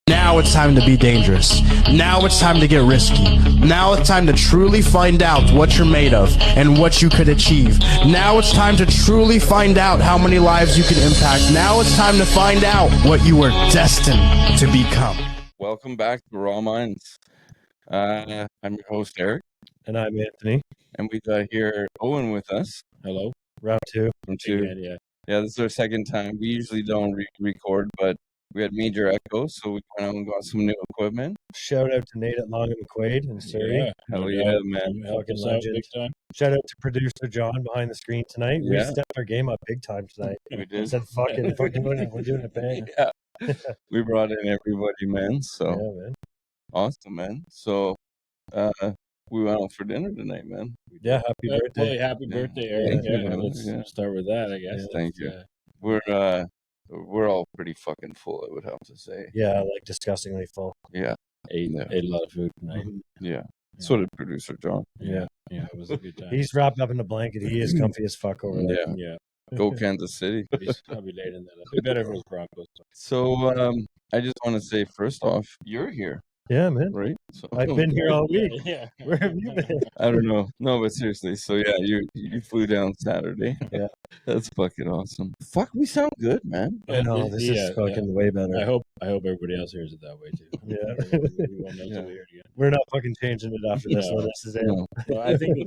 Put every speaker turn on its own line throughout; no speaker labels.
Now it's time to be dangerous. Now it's time to get risky. Now it's time to truly find out what you're made of and what you could achieve. Now it's time to truly find out how many lives you can impact. Now it's time to find out what you were destined to become.
Welcome back to Raw Minds. I'm your host, Eric.
And I'm Anthony.
And we got here Owen with us.
Hello.
Round two.
From two.
Yeah.
Yeah, this is our second time. We usually don't record, but we had major echoes, so we went out and got some new equipment.
Shout out to Nate at Long and McQuade in Surrey.
Yeah.
Hell yeah, man.
Fucking
Us out
legend.
big time.
Shout out to producer John behind the screen tonight. We
Yeah.
stepped our game up big time tonight.
We did.
Said fucking we're doing it bang.
Yeah. We brought in everybody, man. So
Yeah, man.
awesome, man. So we went out for dinner tonight, man.
Yeah, happy birthday.
Hey, happy
Yeah.
birthday, Eric.
Yeah.
Yeah, let's
Yeah.
start with that, I guess.
Thank you.
Yeah.
We're all pretty fucking full, I would have to say.
Yeah, like disgustingly full.
Yeah.
Ate
Yeah.
a lot of food tonight.
Yeah. So did producer John.
Yeah.
Yeah, it was a good time.
He's wrapped up in a blanket. He is comfy as fuck over there.
Yeah.
Yeah.
Go Kansas City.
I'll be late in that. It'll be better for his Broncos.
So I just want to say, first off, you're here,
Yeah, man.
right? So,
I've been here all week.
Yeah.
Where have you been?
I don't know. No, but seriously. So yeah, you flew down Saturday.
Yeah.
That's fucking awesome. Fuck, we sound good, man.
I know, this is fucking way better.
I hope everybody else hears it that way too.
Yeah.
We won't know till we hear it again.
We're not fucking changing it after this
No.
one. This is it.
No,
Well, I think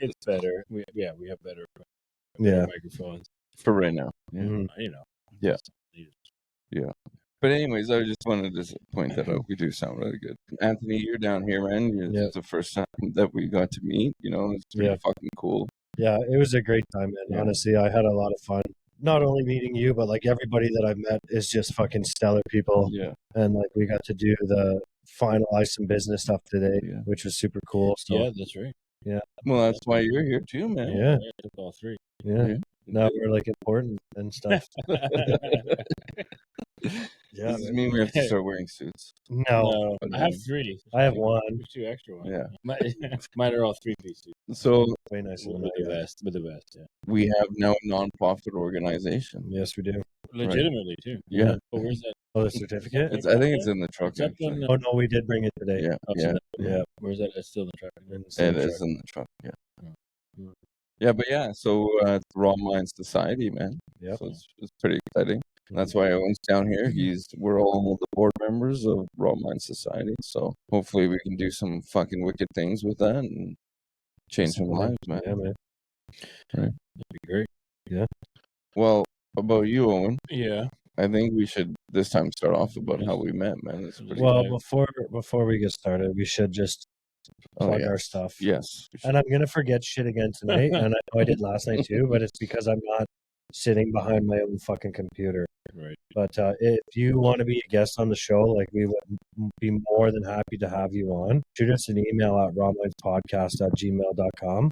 it's better. We have better
Yeah.
microphones.
for right now. Yeah.
Mhm.
You know.
Yeah. But anyways, I just wanted to point that out. We do sound really good. Anthony, you're down here, man.
Yeah.
It's the first time that we got to meet. You know, it's pretty
Yeah.
fucking cool.
Yeah, it was a great time, man.
Yeah.
Honestly, I had a lot of fun. Not only meeting you, but like everybody that I've met is just fucking stellar people.
Yeah.
And like we got to do the finalize some business stuff today,
Yeah.
which was super cool. So
Yeah, that's right.
Well, that's why you're here too, man.
yeah,
I took all three.
yeah.
Yeah.
Now we're like important and stuff. Yeah.
Does this mean we have to start wearing suits?
No,
No,
but
I have
no.
three.
I have one.
There's two extra ones.
Yeah.
Mine are all 3-piece suits.
So
Way nicer than
With the
my
vest. With the vest, yeah.
we have now a non-profit organization.
Yes, we do.
Legitimately, too.
Yeah.
Oh, where's that?
Oh, the certificate?
I think it's in the truck.
It's up on
Actually.
the-
Oh no, we did bring it today.
Yeah.
Oh, so
Yeah.
that-
Yeah.
Where's that? It's still in the truck.
It's
It
in the
is
truck.
in the truck. Yeah.
Mm.
Yeah, but yeah. So it's Raw Mind Society, man.
Yep.
So it's pretty exciting. And that's why Owen's down here. We're all the board members of Raw Mind Society. So hopefully we can do some fucking wicked things with that and change some lives, man.
Yeah, man.
That'd be great.
Well, about you, Owen.
Yeah.
I think we should this time start off about how we met, man. It's pretty
Well,
Yeah.
before we get started, we should just plug our stuff.
Yes. we should.
And I'm gonna forget shit again tonight, and I know I did last night too, but it's because I'm not sitting behind my own fucking computer.
Right.
But if you want to be a guest on the show, like we would be more than happy to have you on. Shoot us an email at rawmindspodcast@gmail.com.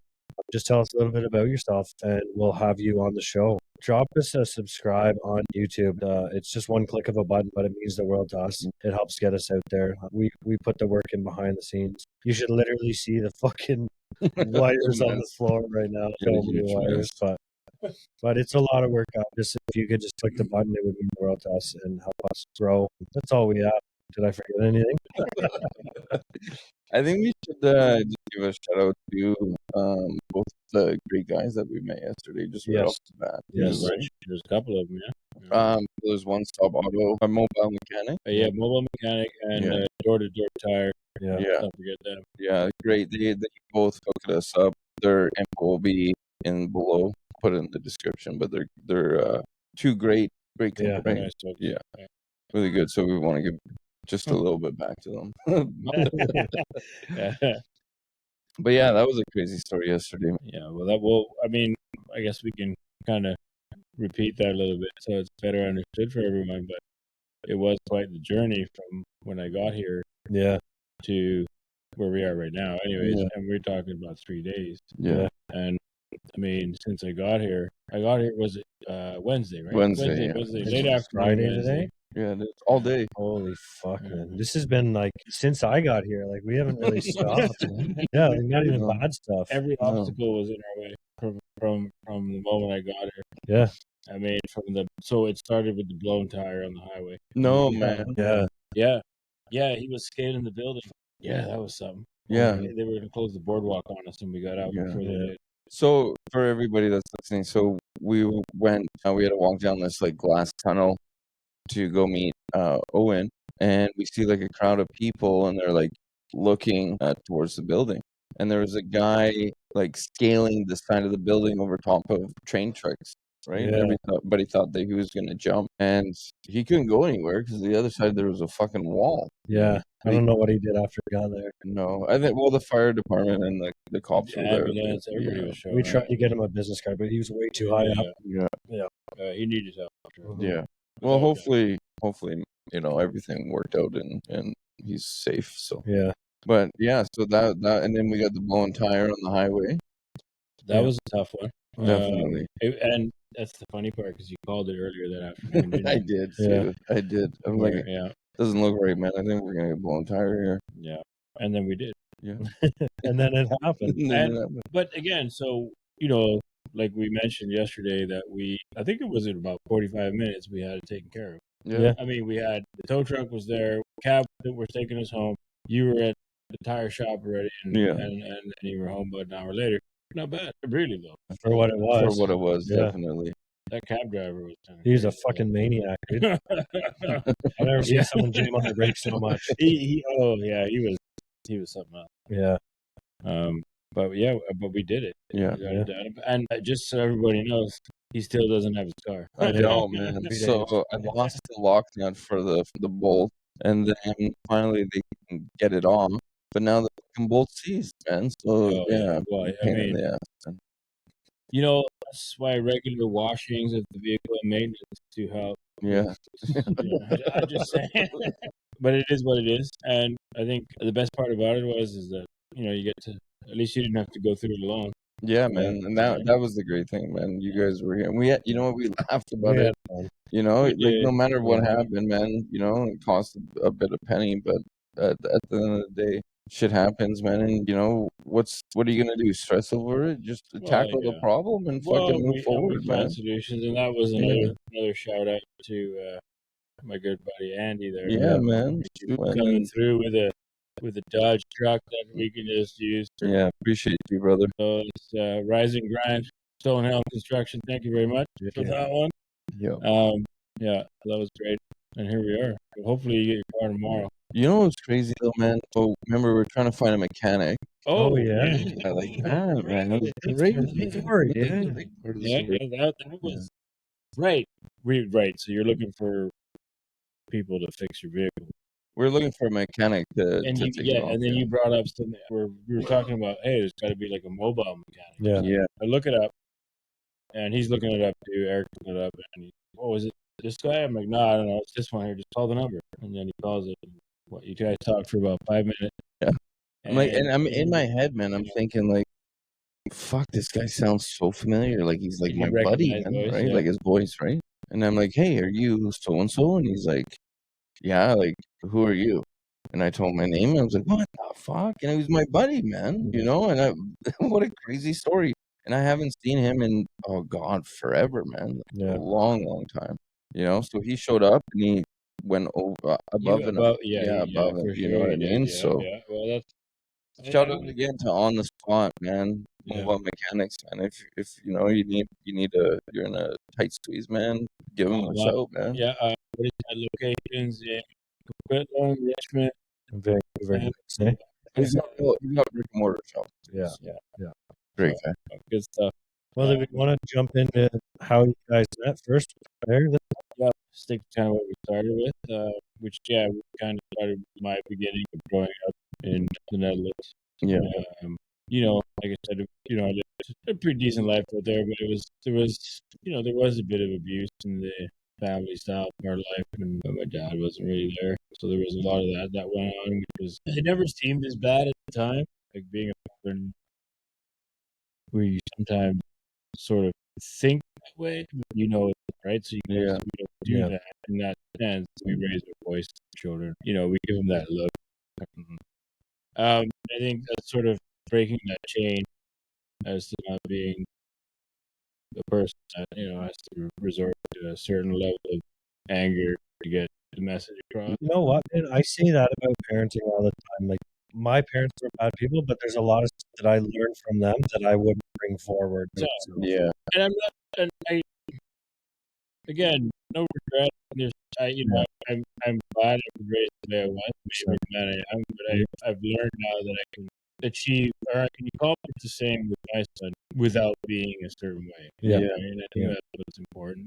Just tell us a little bit about yourself, and we'll have you on the show. Drop us a subscribe on YouTube. It's just one click of a button, but it means the world to us. It helps get us out there. We put the work in behind the scenes. You should literally see the fucking wires on the floor right now.
Yeah,
So many
huge
wires, but it's a lot of work out. Just if you could just click the button, it would mean the world to us and help us grow. That's all we have. Did I forget anything?
I think we should just give a shout out to both the great guys that we met yesterday, just right
Yes.
off the bat.
Yes.
There's a couple of them, yeah.
There's One Stop Auto, a mobile mechanic.
Yeah, mobile mechanic and
Yeah.
door-to-door tire.
Yeah.
Yeah,
Don't forget them.
yeah, great. They both hooked us up. Their info will be in below, put it in the description. But they're two great
Yeah.
companies,
Nice folks.
Yeah. really good. So we want to give just a little bit back to them.
Yeah.
But yeah, that was a crazy story yesterday.
Yeah, I mean, I guess we can kind of repeat that a little bit so it's better understood for everyone, but it was quite the journey from when I got here
Yeah.
to where we are right now. Anyways,
Yeah.
and we're talking about 3 days.
Yeah,
And I mean, since I got here, was it Wednesday, right?
Wednesday, yeah.
Wednesday,
Is
late
it
afternoon.
Friday
Wednesday.
today?
yeah, it's all day.
Holy fuck,
Yeah.
man. This has been like since I got here, like we haven't really stopped. Yeah, like, not even bad stuff.
Every
No.
obstacle was in our way from the moment I got here.
Yeah.
I mean, so it started with the blown tire on the highway.
No, man.
Yeah.
Yeah. Yeah, he was scaling the building. Yeah, that was something.
Yeah.
They were going to close the boardwalk on us, and we got out
Yeah.
before they did.
So for everybody that's listening, so we went. We had to walk down this like glass tunnel to go meet Owen, and we see like a crowd of people, and they're like looking towards the building, and there was a guy like scaling the side of the building over top of train tracks, right? And
Yeah.
everybody thought that he was gonna jump, and he couldn't go anywhere because the other side there was a fucking wall.
Yeah. I don't know what he did after he got there.
No, I think the fire department and the cops
The
were there.
ambulance, everybody was showing
We
up.
tried to get him a business card, but he was way too high up.
Yeah.
He needed help. Sure.
Yeah. Well,
Okay.
hopefully, everything worked out and he's safe. So,
Yeah.
but yeah, so that and then we got the blown tire on the highway.
That was a tough one.
Definitely.
And that's the funny part because you called it earlier that afternoon. Didn't
I
you?
did.
Yeah.
Too. I did. I'm like,
Yeah,
doesn't look right, man. I think we're gonna get blown tire here.
yeah. And then we did.
Yeah.
And then it happened.
But again, so like we mentioned yesterday, that I think it was in about 45 minutes we had it taken care of.
Yeah.
I mean, we had the tow truck was there, cab that was taking us home. You were at the tire shop already, and you were home about an hour later. Not bad, really though.
For what it was.
For what it was,
Yeah.
Definitely.
That cab driver was kind of
He's a fucking maniac, dude. I've never seen someone jam on the brakes so much.
he was something else.
Yeah.
But we did it.
Yeah.
We got it done. And just so everybody knows, he still doesn't have his car.
I know, man. So I lost the lock nut for the bolt, and then finally they can get it on. But now the fucking bolt seized, man. So
Well, I
pain in
mean,
the ass, man.
that's why regular washings of the vehicle and maintenance to help.
Yeah.
I'm just saying. But it is what it is, and I think the best part about it is that you get to, at least you didn't have to go through it alone.
Yeah, man, and that was the great thing, man. You guys were here, and we had, we laughed about it. Like no matter what happened, man, it cost a bit of penny, but at the end of the day, shit happens, man. And what are you gonna do? Stress over it? Just tackle the problem and fucking move forward,
we
man.
found solutions, and that was another shout out to my good buddy Andy there.
Yeah, man.
Coming through with a Dodge truck that we can just use.
Yeah, appreciate you, brother.
So it's Rising Grind, Stonehill Construction. Thank you very much for that one.
Yeah.
Yeah, that was great. And here we are. Hopefully you get your car tomorrow.
You know what's crazy though, man? So remember, we're trying to find a mechanic.
Oh yeah.
I like that, man. That was great.
That was right. Right. So you're looking for people to fix your vehicle.
We're looking for a mechanic to
And
take it off.
and then you brought up something where we were talking about, hey, there's got to be like a mobile mechanic.
Yeah.
I look it up, and he's looking it up too. Eric looking it up, and is it this guy? I'm like, no, I don't know. It's this one here. Just call the number, and then he calls it. You guys talked for about 5 minutes.
Yeah. I'm in my head, man. I'm thinking like, fuck, this guy sounds so familiar. Like he's like my buddy, man,
voice,
right?
yeah.
Like his voice, right? And I'm like, hey, are you so and so? And he's like, yeah. Like, who are you? And I told him my name. And I was like, what the fuck? And he was my buddy, man. And what a crazy story. And I haven't seen him in forever, man. Like, a long, long time. So he showed up and he went above
above,
above
for
it. You know
sure
what I
he did,
mean?
yeah,
So
yeah. Well, that's
shout out again to On the Spot, man. Mobile mechanics, man. If you need you're in a tight squeeze, man. Give them a shout, man.
Yeah. What is that? Locations in Coquitlam, Richmond,
Vancouver.
He's got brick and mortar shops.
Yeah.
Great guy.
Good stuff.
Well, if we want to jump into how you guys met first,
Yeah, stick to kind of what we started with, which we kind of started with my beginning of growing up in the Netherlands.
Yeah.
Like I said, I lived a pretty decent life out there, but there was a bit of abuse in the family style part of life, and my dad wasn't really there, so there was a lot of that went on, because it never seemed as bad at the time, like being a father, where you sometimes sort of think that way, right? So we don't do that in that sense. We raise our voice to children. We give them that look. I think that's sort of breaking that chain as to not being the person that has to resort to a certain level of anger to get the message across.
You know what, man? I say that about parenting all the time. Like, my parents were bad people, but there's a lot of stuff that I learned from them that I wouldn't bring forward.
So,
Yeah.
And I'm not, and I again, no regret. There's, I'm glad I was raised the way I was, maybe the man I am, but I've learned now that I can achieve, or I can accomplish the same with my son without being a certain way.
Yeah.
Right? And I think that's what's important,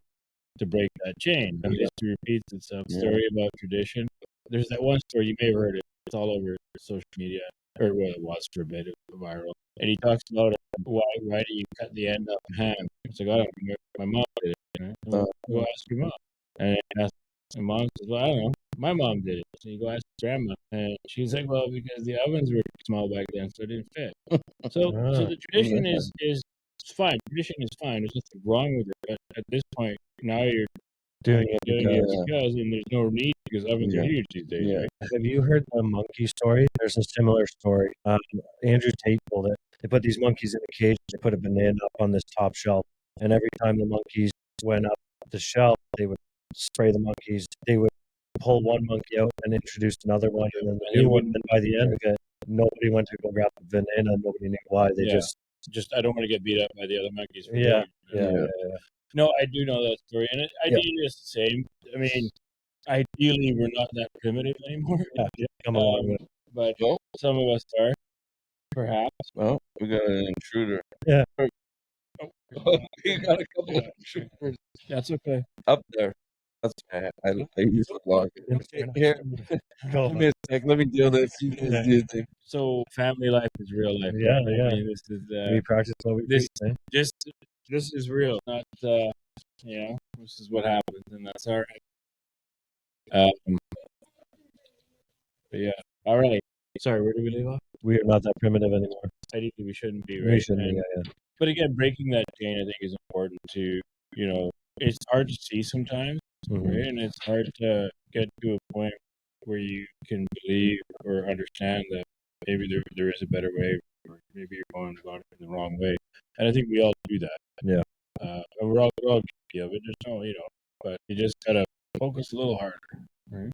to break that chain. And history repeats itself. Story about tradition. There's that one story, you may have heard it. It's all over social media, or well, it was for a bit, it was viral. And he talks about why do you cut the end off the ham? It's like, I don't know, my mom did it. Right? Well, go ask your mom. And I asked my mom, says, well, I don't know. My mom did it. So you go ask grandma. And she's like, well, because the ovens were small back then, so it didn't fit. So the tradition is fine. Tradition is fine. There's nothing wrong with it. But at this point, now you're
doing it
because, and there's no need because ovens are huge these days. Right?
Have you heard the monkey story? There's a similar story. Andrew Tate told it. They put these monkeys in a cage. They put a banana up on this top shelf, and every time the monkeys went up the shelf, they would spray the monkeys. They would pull one monkey out and introduce another one, and then the new one. And by the end of it, nobody went to go grab the banana. Nobody knew why. They just
I don't want to get beat up by the other monkeys.
Yeah.
No, I do know that story, and ideally it's the same. I mean, ideally we're not that primitive anymore.
Come along with it.
But some of us are, perhaps.
Well, we got an intruder.
Yeah.
We got a couple of intruders
That's okay.
up there. That's bad. I use the block. Here, give me a sec. Let me deal this. You guys do your thing.
So family life is real life.
Yeah,
right?
yeah.
I mean, this is
We practice what we
this
preach, eh?
this is real. Not this is what happens, and that's all right. But yeah, all right. Sorry, where did we leave off?
We are not that primitive anymore.
Ideally, we shouldn't be, right?
We shouldn't be.
But again, breaking that chain, I think, is important to, it's hard to see sometimes, right? And it's hard to get to a point where you can believe or understand that maybe there is a better way, or maybe you're going in the wrong way. And I think we all do that.
Yeah.
And we're all guilty of it. There's no, but you just gotta focus a little harder, right?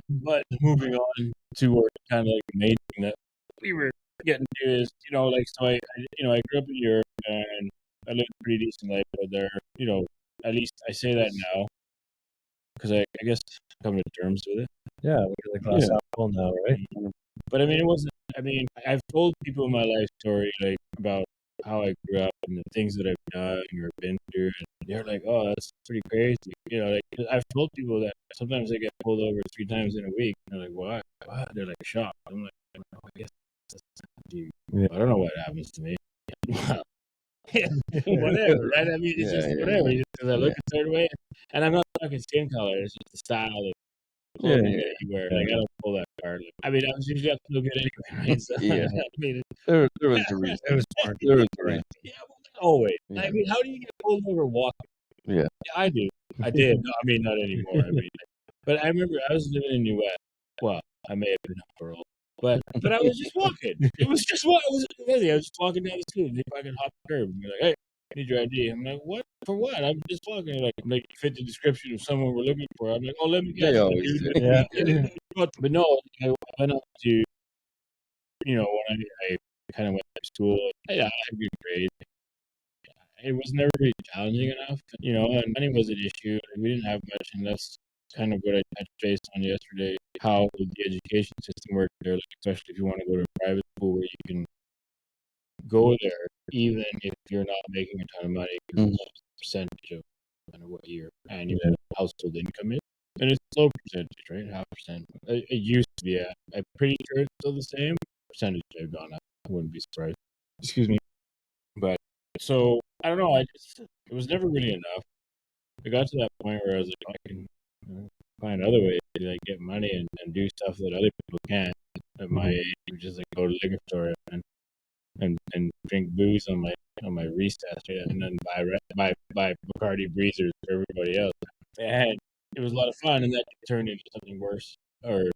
But moving on to where kind of like the main thing that we were getting to is, so I grew up in Europe and I lived a pretty decent life out there. At least I say that now because I guess come to terms with it.
Yeah, we're the glass apple now, right?
But I mean, it wasn't. I mean, I've told people in my life story about how I grew up and the things that I've done or been through, and they're like, "Oh, that's pretty crazy." I've told people that sometimes I get pulled over 3 times in a week. And they're like, "What?" They're like shocked. I'm like, "I guess that's I don't know what happens to me." Whatever, right? I mean, it's just whatever. Because I look a certain way, and I'm not talking skin color. It's just the style of clothing that you wear. Like, I don't pull that card. I mean, I was usually up to look good anyway, right? So, I mean,
there was a reason.
It was smart.
There was a reason.
Yeah, always. I mean, how do you get pulled over walking?
Yeah.
I do. I did. No, I mean, not anymore. I mean, but I remember I was living in New West. Well, I may have been up for all. But I was just walking. It was just what I was busy. I was just walking down the street. If I could hop the curb and be like, "Hey, I need your ID." I'm like, "What? For what?" I'm just walking. Like, fit the description of someone we're looking for. I'm like, "Oh, let me guess."
They always do.
But no, I went up to, when I kind of went to school. I had good grades. It was never really challenging enough, and money was an issue. We didn't have much, and that's kind of what I touched base on yesterday, how the education system works there, especially if you want to go to a private school where you can go there even if you're not making a ton of money, because it's a percentage of kind of what your annual household income is. And it's a low percentage, right? 0.5%. It used to be I'm pretty sure it's still the same. Percentage have gone up. I wouldn't be surprised. Excuse me. But so I don't know. It was never really enough. I got to that point where I was like, I can find other ways to get money and do stuff that other people can't at my age, which is go to the liquor store and drink booze on my recess, and then buy Bacardi breezers for everybody else. And it was a lot of fun, and that turned into something worse. Or,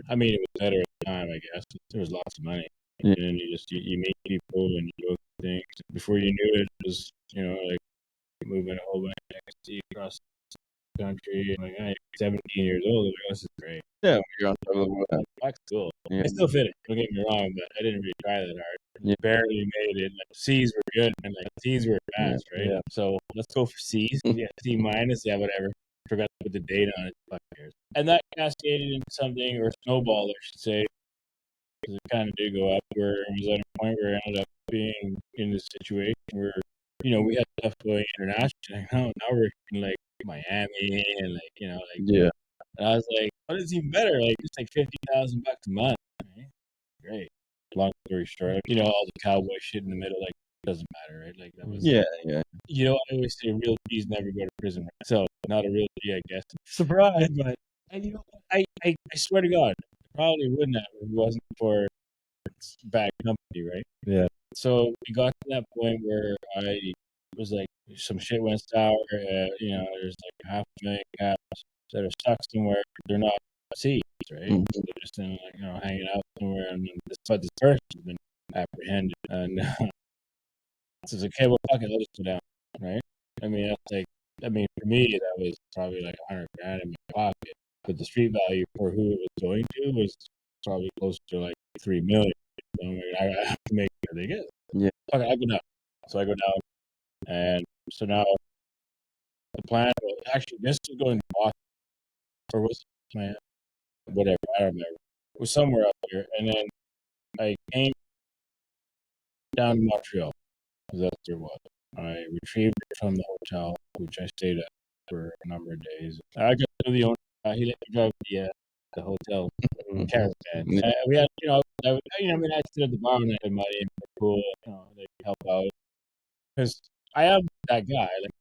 I mean, it was better at the time, I guess. There was lots of money, and then you meet people and you go through things. Before you knew it, it was moving a whole bunch of ecstasy across country. I'm like, I'm 17 years old. I'm like, this is great.
Yeah, you're on top of the world.
That's cool.
Yeah.
I still fit it. Don't get me wrong, but I didn't really try that hard.
Yeah.
Barely made it. Like, C's were good, and like C's were fast, right?
Yeah.
So let's go for C's. Yeah, C minus. Yeah, whatever. Forgot to put the date on it. Fuck cares. And that cascaded into something, or snowballed, I should say, because it kind of did go up. Where it was at a point where I ended up being in this situation where, we had stuff going international. Now we're in like Miami and like,
Yeah.
and I was like, oh, it's even better. Like, it's like $50,000 a month. Right? Great. Long story short, all the cowboy shit in the middle, like, doesn't matter, right? Like, that was,
Yeah.
I always say real G's never go to prison. Right? So, not a real G, I guess. Surprise, but, and I swear to God, I probably wouldn't have if it wasn't for bad company, right?
Yeah.
So, it got to that point where I was like, some shit went sour. There's like $500,000 caps that are stuck somewhere. They're not C's, right?
Mhm.
They're just hanging out somewhere, and but this person has been apprehended, and so it's like, okay, well, fuck it, I'll just go down, right? I mean, for me, that was probably like $100,000 in my pocket, but the street value for who it was going to was probably close to like $3 million. So I have to make sure they get it.
Yeah.
Okay, I go down. So I go down, and so now the plan. Well, actually, this was going to Boston, or was it my whatever, I don't remember. It was somewhere up there, and then I came down to Montreal, because that's where it was. I retrieved it from the hotel, which I stayed at for a number of days. I got to know the owner. He let me drive the hotel caravan.
Yeah.
We had, I stood at the bar and I had money and cool, they help out. Because I am that guy. Like,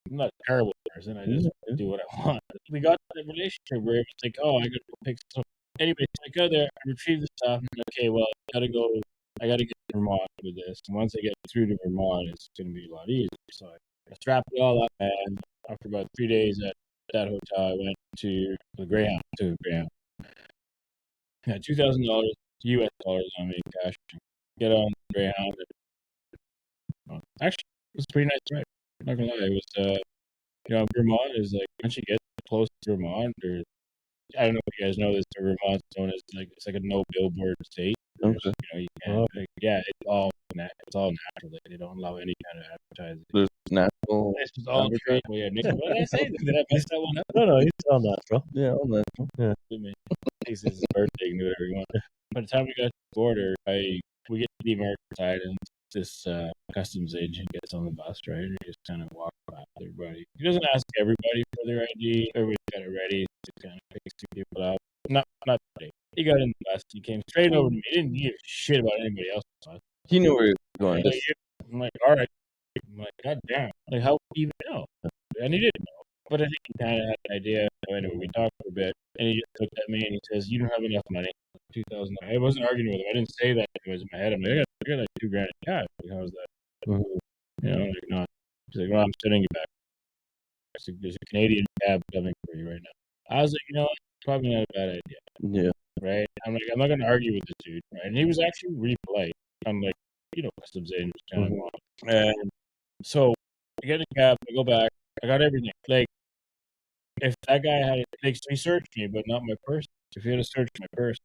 I'm not a terrible person. I just do what I want. We got to that relationship where it's like, oh, I got to go pick stuff. Anyway, so I go there, I retrieve the stuff. And okay, well, I got to get to Vermont with this. And once I get through to Vermont, it's going to be a lot easier. So I strapped it all up. And after about 3 days at that hotel, I went to the Greyhound. I had $2,000 US dollars on me in cash. Get on the Greyhound. Actually, it was a pretty nice ride. I'm not gonna lie. It was, Vermont is like, once you get close to Vermont, or I don't know if you guys know this, but Vermont's known as like, it's like a no billboard state.
Okay.
You can't, it's all natural. They don't allow any kind of advertising.
There's natural.
It's just all natural. Yeah, what did I say? Did I mess that one up?
No, he's all natural.
Yeah, all natural.
It's his birthday, you can do whatever you want. By the time we got to the border, we get to the American side, and this customs agent gets on the bus, right? And he just kind of walks by everybody. He doesn't ask everybody for their ID. Everybody's got it ready. He kind of picks two people out. Not today. He got in the bus. He came straight over to me. He didn't give a shit about anybody else's bus.
He knew where he was going.
I'm like, all right. I'm like, God damn. Like, how would he even know? And he didn't know. But I think he kind of had an idea. So anyway, we talked for a bit, and he just looked at me and he says, "You don't have enough money." 2,000. I wasn't arguing with him. I didn't say that. It was in my head. I'm like, I got like $2,000 in cash. Like, how is that? Like, not. He's like, well, I'm sending you back. There's a Canadian cab coming for you right now. I was like, probably not a bad idea.
Yeah.
Right? I'm like, I'm not going to argue with this dude. Right? And he was actually really polite. I'm like, customs agent was kind of long. And so I get a cab. I go back. I got everything. Like, if that guy had he searched me, but not my purse. If he had searched my purse,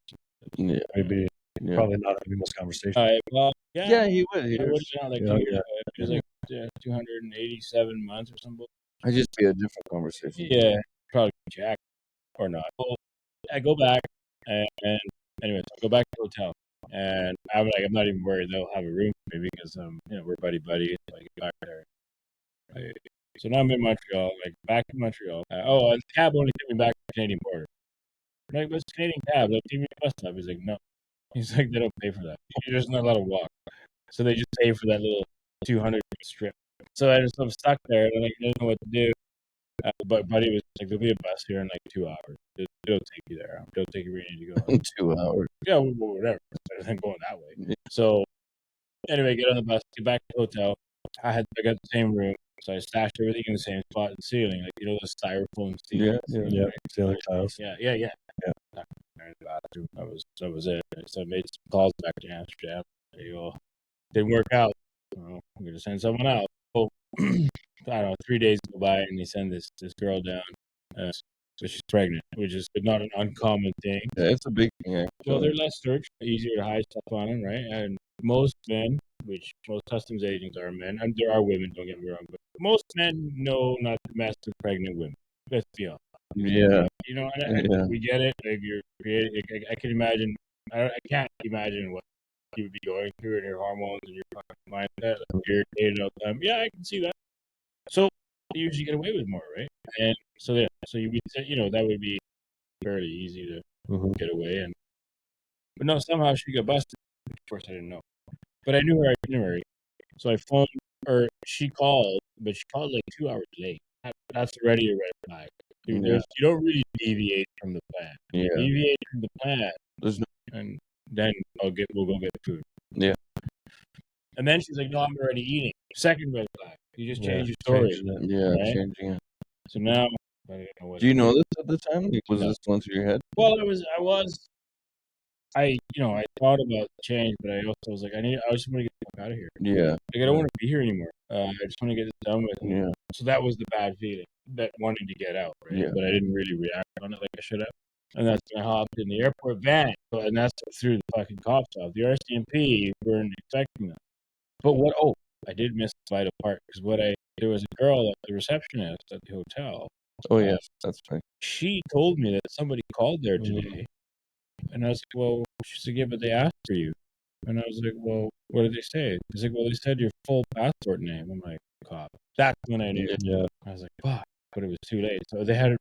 Maybe probably not having this conversation.
Yeah, he would.
I would have like it was like 287 months or something.
I just be a different conversation.
Yeah, probably Jack or not. Well, I go back and anyway, so I go back to the hotel, and I'm like, I'm not even worried they'll have a room for me because we're buddy. So I get back there. So now I'm in Montreal, like back to Montreal. And the cab only took me back to the Canadian border. I'm like, what's Canadian cab? They'll take me to the bus stop. He's like, no. He's like, they don't pay for that. You're just not allowed to walk. So they just pay for that little 200 strip. So I'm stuck there, and I didn't know what to do. But Buddy was like, there'll be a bus here in like 2 hours. It'll take you there. It'll take you where you need to go.
In 2 hours.
Yeah, whatever. Better than going that way. Yeah. So anyway, get on the bus, get back to the hotel. I got the same room. So I stashed everything in the same spot in the ceiling, like the styrofoam ceiling.
Yeah, ceiling tiles.
Yeah. That was it. So I made some calls back to Amsterdam. Didn't work out. I'm gonna send someone out. So, I don't know. 3 days go by, and they send this girl down. So she's pregnant, which is not an uncommon thing.
Yeah, it's a big thing. Actually.
Well, they're less search, easier to hide stuff on them, right? And most men, which most customs agents are men, and there are women, don't get me wrong, but most men know not to mess with pregnant women. Let's be honest.
Yeah.
You know, and we get it. Like you're creating, I can imagine. I can't imagine what you would be going through in your hormones and your mindset. Like you're irritated all the time. Yeah, I can see that. So you usually get away with more, right? And so yeah, so you know that would be fairly easy to get away. But no, somehow she got busted. Of course, I didn't know, but I knew her itinerary, so I phoned her. She called, but she called like 2 hours late. That's already a red flag. You don't really deviate from the plan.
Yeah.
Deviate from the plan,
There's no.
and then we'll go get food.
Yeah.
And then she's like, "No, I'm already eating." Second red flag. You just changed your story.
Yeah,
right?
changing it.
So now, I don't know what.
Do you know this at the time? Like, was this going through your head?
Well, I thought about the change, but I also was like, I just want to get the fuck out of here.
Yeah.
Like, I don't want to be here anymore. I just want to get this done with.
Yeah.
So that was the bad feeling, that wanting to get out, right?
Yeah.
But I didn't really react on it like I should have. And that's when I hopped in the airport van, and that's what threw the fucking cops off. The RCMP weren't expecting them. But what? Oh, I did miss the vital part because there was a girl at the receptionist at the hotel.
Oh yes, that's right.
She told me that somebody called there today. And I was like, well, she's like, yeah, but they asked for you. And I was like, well, what did they say? He's like, well, they said your full passport name. I'm like, cop. That's when I knew.
Yeah.
I was like, fuck. But it was too late. So they had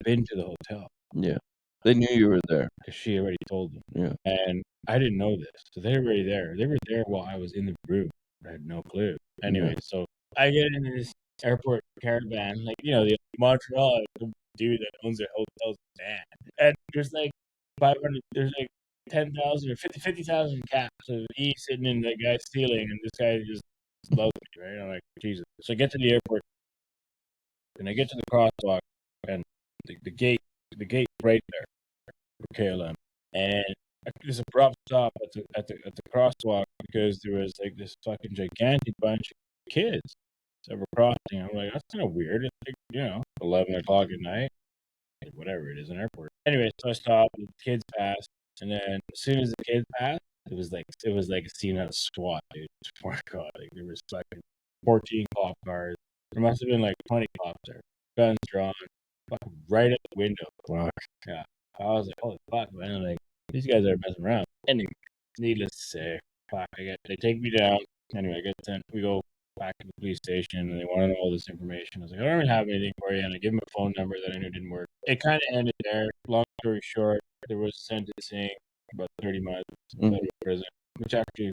been to the hotel.
Yeah. They knew you were there.
Because she already told them.
Yeah.
And I didn't know this. So they were already there. They were there while I was in the room. I had no clue. Anyway, so I get into this airport caravan, like, the Montreal, the dude that owns the hotel's van. And there's like 500, there's like 10,000 or 50,000 caps of E sitting in that guy's ceiling, and this guy just loves me, right? I'm like, Jesus. So I get to the airport, and I get to the crosswalk, and the gate right there for KLM, and there's a abrupt stop at the crosswalk because there was like this fucking gigantic bunch of kids that were crossing. I'm like, that's kind of weird. It's like 11 o'clock at night. Whatever it is, an airport. Anyway, so I stopped, and the kids passed, and then as soon as the kids passed, it was like a scene out of SWAT, dude. Oh my God, like there was fucking 14 cop cars. There must have been like 20 cops there, guns drawn, fucking right at the window. Wow. Yeah, I was like, holy fuck, man! Like these guys are messing around. Anyway, needless to say, fuck, they take me down. Anyway, I get sent. We go back to the police station, and they want to know all this information. I was like, I don't really have anything for you, and I give them a phone number that I knew didn't work. It kind of ended there. Long story short, there was sentencing about 30 months in federal prison, which actually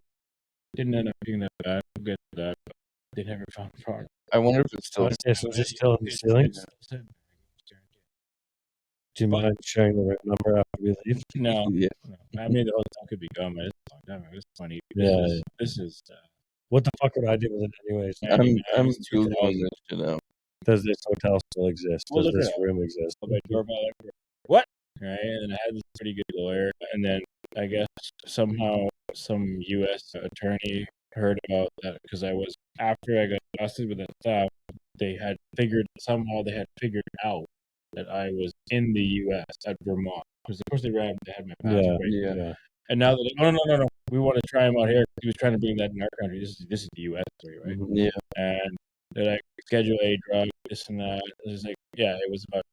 didn't end up being that bad. We'll get to that, but they never found fraud.
I wonder if it's still.
So is it still in the ceilings? Do you mind sharing the right number after we leave?
No.
Yeah.
No. I mean, the hotel could be gone, but it's a long time. It's funny. This is
what the fuck would I do with it anyways?
I'm Googling this shit out.
Does this hotel still exist? Does this room exist?
My doorbell, what? Right, and I had this pretty good lawyer, and then I guess somehow some U.S. attorney heard about that because after I got busted with that stuff, they had figured out that I was in the U.S. at Vermont because of course they had my passport.
Yeah.
And now they're like, no, we want to try him out here. He was trying to bring that in our country. This is the U.S. story, right?
Yeah.
And they're like, Schedule A drug, this and that. It was like, it was about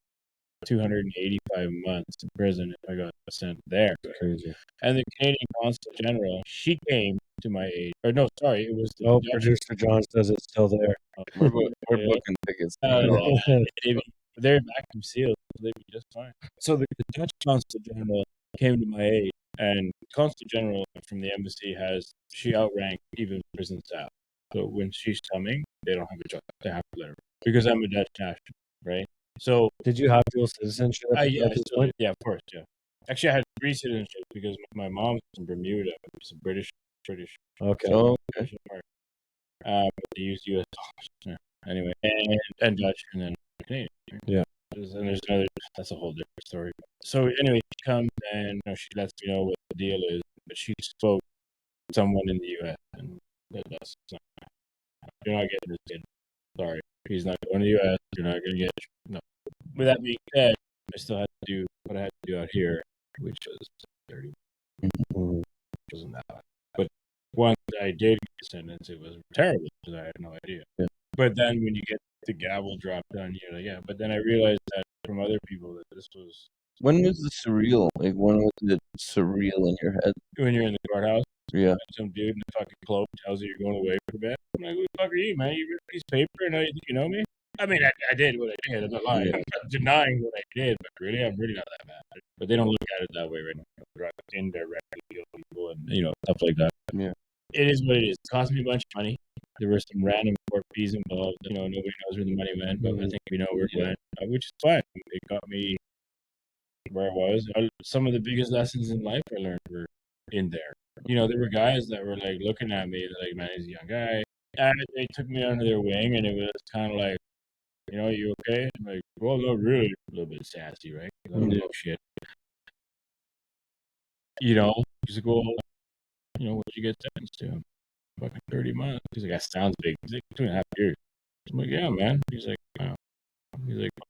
285 months in prison if I got sent there.
Crazy.
And the Canadian Consul General, she came to my aid. Or no, sorry, it was the
producer John says it's still there.
We're booking tickets.
They're vacuum sealed. So they'd be just fine. So the Dutch Consul General came to my aid, and Consul General from the embassy she outranked even prison staff. So when she's coming, they don't have a choice. They have to let her because I'm a Dutch national, right? So
did you have dual citizenship at this point?
Yeah, of course, yeah. Actually, I had 3 citizenships because my mom's from Bermuda. It's a British.
Okay.
Oh, okay.
But they used U.S. dollars. Yeah. Anyway, and Dutch, and then Canadian.
Yeah.
And there's another. That's a whole different story. So anyway, she comes and she lets me know what the deal is. But she spoke to someone in the U.S. and that's not. You're not getting this kid. Sorry, he's not going to the U.S. You're not going to get. No, with that being said, I still had to do what I had to do out here, which was 30.
Mhm.
Wasn't that bad. But once I did get a sentence, it was terrible because I had no idea.
Yeah.
But then when you get the gavel dropped on, you're like, yeah. But then I realized that from other people that this was
When was the surreal? Like, when was it surreal in your head?
when you're in the courthouse.
Yeah.
And some dude in a fucking cloak tells you you're going away for a bit. I'm like, who the fuck are you, man? You read a piece of paper and now you think you know me? I mean, I did what I did. I'm not lying.
Yeah.
I'm not denying what I did, but really, I'm really not that bad. But they don't look at it that way right now. They're indirectly kill people and, stuff like that.
Yeah.
It is what it is. It cost me a bunch of money. There were some random court fees involved. Nobody knows where the money went, but I think we know where it went, which is fine. It got me where I was. Some of the biggest lessons in life I learned were in there. There were guys that were like looking at me like, man, he's a young guy. And they took me under their wing, and it was kind of like, you okay? I'm like, well, not really. A little bit sassy, right? I don't know shit. He's like, well, what'd you get sentenced to? Fucking 30 months. He's like, that sounds big. He's like, 2.5 years. I'm like, yeah, man. He's like, wow.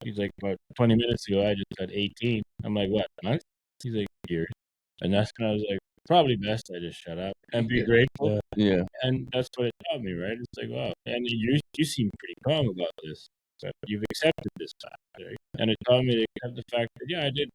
He's like, about 20 minutes ago, I just had 18. I'm like, what, months? He's like, years. And that's when I was like, probably best I just shut up and be grateful.
Yeah.
And that's what it taught me, right? It's like, wow. And you seem pretty calm about this. But you've accepted this fact, right? And it taught me to accept the fact that, yeah, I did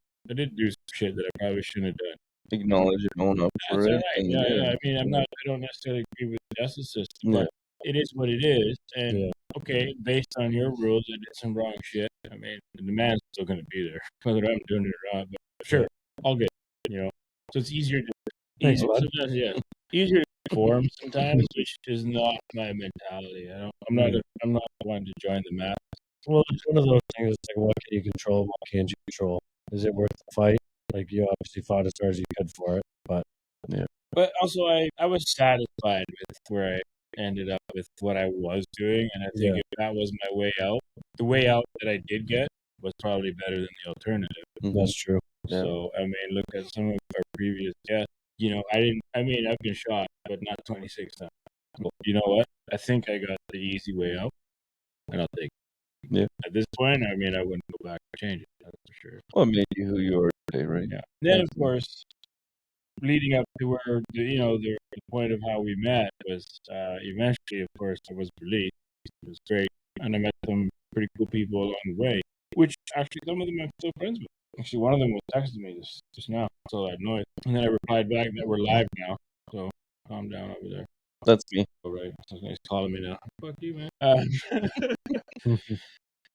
do some shit that I probably shouldn't have done.
Acknowledge it, own up for
That's
it.
all right.
And
Yeah. I mean, I don't necessarily agree with the justice system, but it is what it is. And okay, based on your rules, I did some wrong shit. I mean, the man's still going to be there, whether I'm doing it or not. But sure, all good. So it's easier to
Thanks, bud.
sometimes, easier to conform sometimes, which is not my mentality. I'm not one to join the mass.
Well, it's one of those things. It's like, what can you control? What can't you control? Is it worth the fight? Like, you obviously fought as hard as you could for it, but
But also, I was satisfied with where I ended up with what I was doing, and I think if that was my way out, the way out that I did get was probably better than the alternative.
that's true.
So, I mean, look at some of our previous guests. I've been shot, but not 26 times. Well, you know what? I think I got the easy way out, and I'll take it.
Yeah.
At this point, I mean, I wouldn't go back and change it, that's for sure.
Well, it made you who you are today, right?
Yeah. Then, of course, leading up to where the point of how we met was eventually, of course, I was released. It was great, and I met some pretty cool people along the way, which actually some of them I'm still friends with. Actually, one of them was texting me just now, so I had noise, and then I replied back that we're live now. So calm down over there.
That's me.
All right, so he's calling me now. Fuck you, man.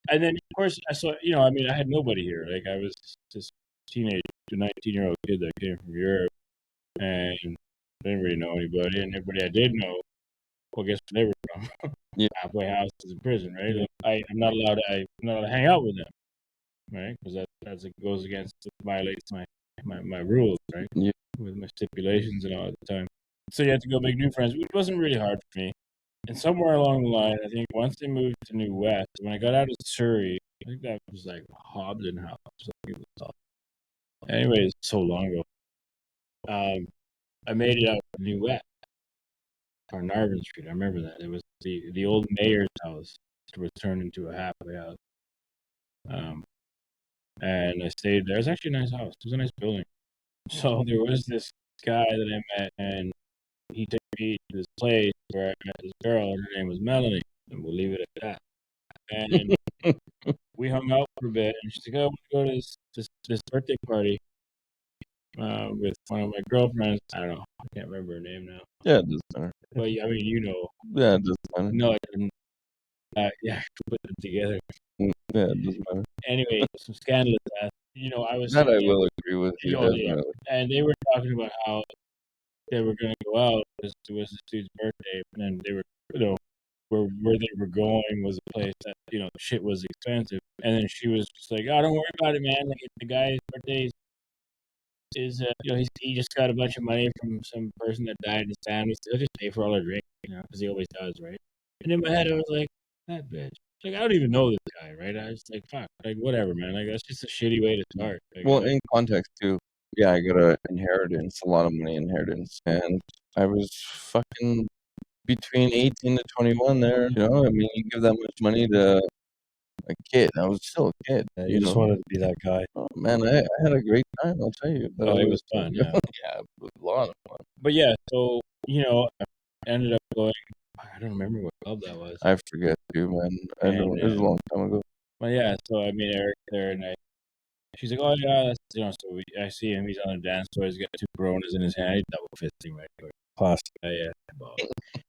And then, of course, I saw. I had nobody here. Like, I was this 19-year-old kid that came from Europe. And I didn't really know anybody, and everybody I did know, well, guess where they were from? Halfway houses in prison, right? I'm not allowed to hang out with them, right? Because that goes against, violates my rules, right?
Yeah.
With my stipulations and all at the time. So you have to go make new friends, which wasn't really hard for me. And somewhere along the line, I think once they moved to New West, when I got out of Surrey, I think that was like Hobden House. Anyways, so long ago. I made it out to New West, or Narvin Street. I remember that. It was the old mayor's house. It was turned into a halfway house. And I stayed there. It was actually a nice house. It was a nice building. So there was this guy that I met, and he took me to this place where I met this girl, and her name was Melanie, and we'll leave it at that. And we hung out for a bit, and she's like, "Oh, I want to go to this birthday party with one of my girlfriends." I don't know. I can't remember her name now.
Yeah, it doesn't matter.
But I mean,
Yeah, it doesn't matter.
No, I didn't. Yeah, put them together.
Yeah, it doesn't matter.
Anyway, some scandalous ass. I was.
That I will agree with you. Definitely.
And they were talking about how they were going to go out. It was this dude's birthday, and they were, where they were going was a place that shit was expensive. And then she was just like, "Oh, don't worry about it, man. Like, the guy's birthday is he just got a bunch of money from some person that died in his family. He'll just pay for all our drink, because he always does, right?" And in my head, I was like, "That bitch." Like, I don't even know this guy, right? I was like, "Fuck, like, whatever, man. Like, that's just a shitty way to start." Like,
Well, in context too, yeah, I got a inheritance, a lot of money inheritance, and I was fucking between 18 to 21 there. I mean, you give that much money to a kid. I was still a kid.
Yeah, you just wanted to be that guy.
Oh, man, I had a great time. I'll tell you.
Oh, it was fun. Yeah.
Yeah, it was a lot of fun.
But yeah, so I ended up going. I don't remember what club that was.
I forget too, man. I know it was a long time ago.
But yeah, so I meet Eric there, and she's like, "Oh yeah, that's." So I see him. He's on the dance floor. He's got two Coronas in his hand. He's double fisting right there.
Plastic.
Yeah.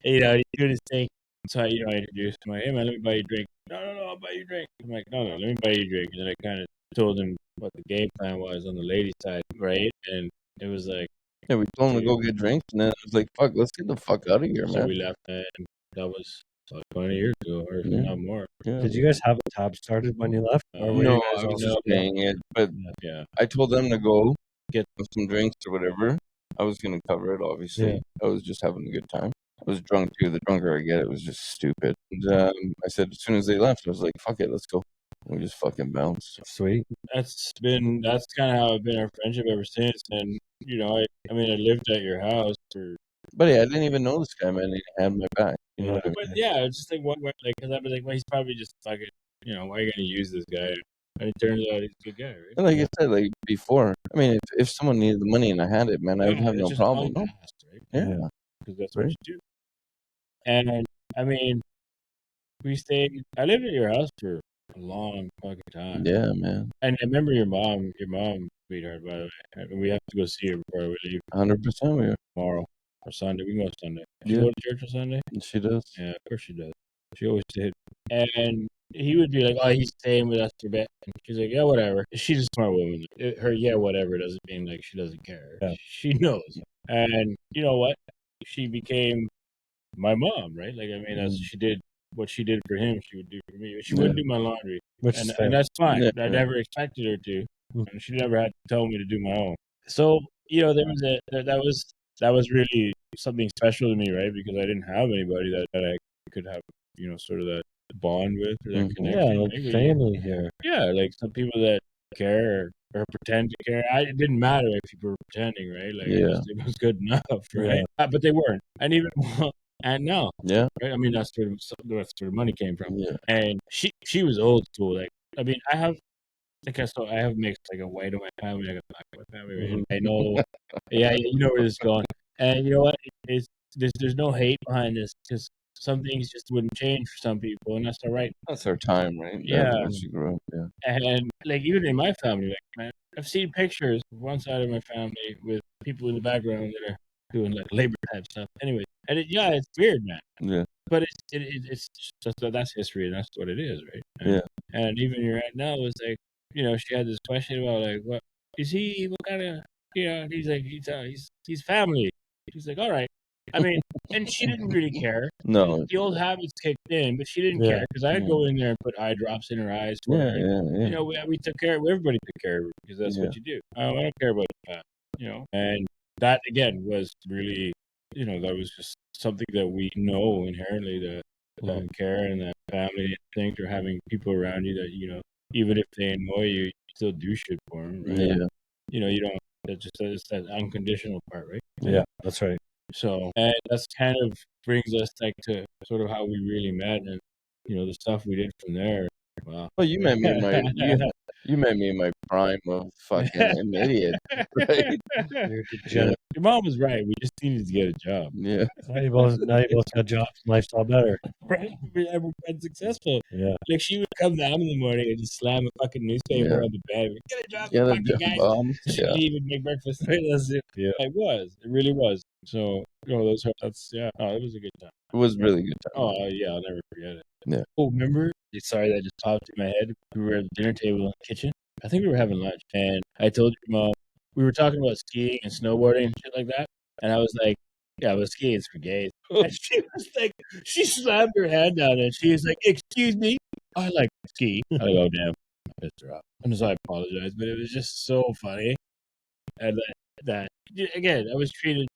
He's doing his thing. So I introduced him. Like, hey man, let me buy you a drink. No, I'll buy you a drink. I'm like, no, let me buy you a drink. And then I kind of told him what the game plan was on the ladies' side, right? And it was like,
yeah, we told him to go get drinks, and then it was like, fuck, let's get the fuck out of here,
so
man.
we left, and that was like 20 years ago, or not more.
Yeah.
Did you guys have a tab started when you left? Or were
No,
you guys
I was
all
just paying it, but
Yeah.
I told them to go get some drinks or whatever. I was gonna cover it, obviously.
Yeah.
I was just having a good time. I was drunk too. The drunker I get, it was just stupid. And, I said as soon as they left, I was like, "Fuck it, let's go." We just fucking bounced.
Sweet.
That's kind of how it's been our friendship ever since. And I lived at your house for.
But yeah, I didn't even know this guy, man. He had my back. You know what I mean?
But yeah, it's just like what like, because I'd be like, well, he's probably just fucking. Why are you gonna use this guy? And it turns out he's a good guy, right?
And like I said, like before, I mean, if someone needed the money and I had it, man, I would have no problem.
Right?
Yeah,
Because that's what you do. And I mean, I lived at your house for a long fucking time.
yeah, man.
And I remember your mom, sweetheart, by the way. And we have to go see her before we leave
100% we are.
tomorrow or Sunday. We can go Sunday. She
Yeah.
go to church on Sunday?
She does.
Yeah, of course she does. She always did. And he would be like, "Oh, he's staying with us for a bit." And she's like, "Yeah, whatever." She's a smart woman. Her "yeah, whatever" doesn't mean like she doesn't care.
Yeah.
She knows. And you know what? She became my mom, right? Like, I mean, as she did what she did for him, she would do for me. She wouldn't do my laundry,
Which is fair.
and that's fine.
Yeah.
I never expected her to, and she never had to tell me to do my own. So there was that was really something special to me, right? Because I didn't have anybody that I could have, sort of that bond with or that connection.
Yeah, like
right?
family here.
Yeah, like some people that care or pretend to care. It didn't matter if people were pretending, right? Like it was good enough, right? But they weren't, and even and no,
Yeah.
right? I mean, that's where the money came from.
Yeah.
And she was old school. Like, I mean, I have mixed like a white in my family, like a black in my family. Right? I know, yeah, you know where this is going. And you know what? There's no hate behind this because some things just wouldn't change for some people, and that's all right.
That's our time, right?
Yeah.
As you grew up, yeah.
And like even in my family, like man, I've seen pictures of one side of my family with people in the background that are doing like labor type stuff. Anyway, and it's weird, man.
Yeah.
But it's just that's history, and that's what it is, right?
Yeah.
And even your aunt now was like, she had this question about like, what is he? What kind of, he's like, he's family. She's like, all right. I mean, and she didn't really care.
No.
The old habits kicked in, but she didn't care because I'd go in there and put eye drops in her eyes.
Yeah.
We took care. Everybody took care of her because that's what you do. I don't care about that, And that again was really, that was just something that we know inherently that care and that family things or having people around you that even if they annoy you, you still do shit for them, right?
Yeah.
You don't. It's that unconditional part, right?
Yeah, that's right.
So, and that's kind of brings us like to sort of how we really met, and the stuff we did from there. Wow.
Well, you met me in my you met me in my prime of fucking an idiot, right?
Your mom was right. We just needed to get a job.
Yeah.
Now you both got jobs and lifestyle better.
Right? We're successful.
Yeah.
Like she would come down in the morning and just slam a fucking newspaper on the bed. Get a job, guys.
Yeah.
Leave and make breakfast. Right? That's it.
Yeah.
It really was. So it was a good time.
It was really good time.
Oh yeah, I'll never forget it.
Yeah.
Oh, remember? Sorry, that just popped in my head. We were at the dinner table in the kitchen. I think we were having lunch, and I told your mom we were talking about skiing and snowboarding and shit like that. And I was like, "Yeah, but skiing's for gays." And she was like, she slammed her hand down, and she was like, "Excuse me, I like to ski." I go, "Damn, I pissed her off." And so I apologize, but it was just so funny, and that again, I was treated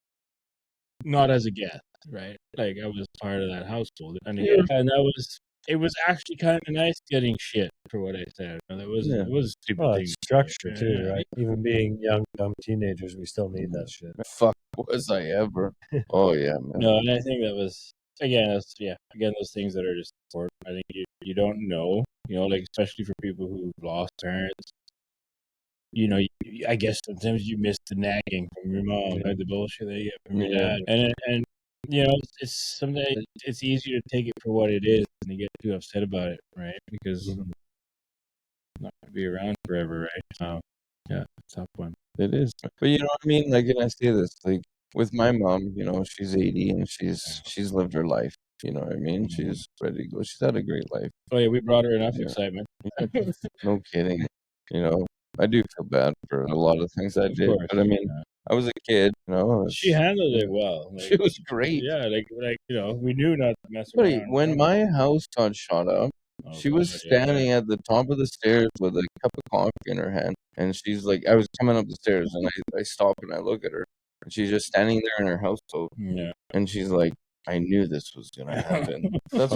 not as a guest, right? Like I was part of that household, and it was actually kind of nice getting shit for what I said. It was a stupid thing.
It's structure too, right? Even being young, dumb teenagers, we still need that shit.
Fuck, was I ever? Oh yeah, man.
No, and I think that was again those things that are just important. I think you don't know You know, like especially for people who've lost parents. You know, I guess sometimes you miss the nagging from your mom, like the bullshit that you get from your dad, and you know, it's sometimes it's easier to take it for what it is than to get too upset about it, right? Because it's not gonna be around forever, right? So yeah, it's a tough one.
It is. But you know what I mean? Like, and I say this, like, with my mom, you know, she's 80 and she's lived her life. You know what I mean? She's ready to go. She's had a great life.
Oh yeah, we brought her enough
Yeah.
excitement.
No kidding. You know, I do feel bad for a lot of things I
Of
did.
course,
But I mean, I was a kid, you know.
she handled it well. Like,
She was great.
yeah, like you know, we knew not to mess
But
around.
when my house got shot up,
Oh,
she was
God, yeah.
standing at the top of the stairs with a cup of coffee in her hand. And she's like, I was coming up the stairs and I stop and I look at her. And she's just standing there in her house coat.
Yeah.
And she's like, I knew this was going to happen. That's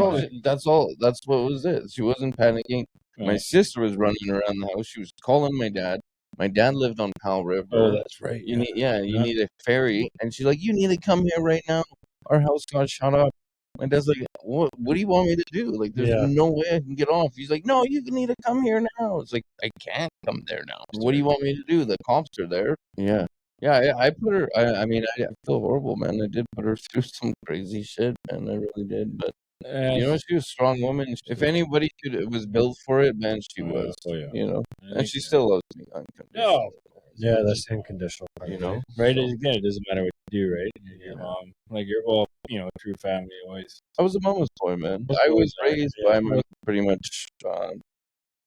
all. That's what was it. She wasn't panicking. My sister was running around the house. She was calling my dad. My dad lived on Powell River.
Oh, that's right.
You need, you need a ferry. And she's like, you need to come here right now. Our house got shot up. My dad's like, what do you want me to do? Like, there's no way I can get off. He's like, no, you need to come here now. It's like, I can't come there now. What do you want me to do? The cops are there. Yeah. Yeah, I put her, I mean, I feel horrible, man. I did put her through some crazy shit, man. I really did. But, you know, she was a strong woman. If anybody was built for it, man, she was. You know, and she still loves me unconditionally.
No.
Yeah, that's unconditional.
You know,
Right?
So,
Again, it doesn't matter what you do, right? Your mom, like you're all, you know, true family always.
I was a mama's boy, man.
Mama's
I
boy,
was
right,
raised
yeah.
by pretty much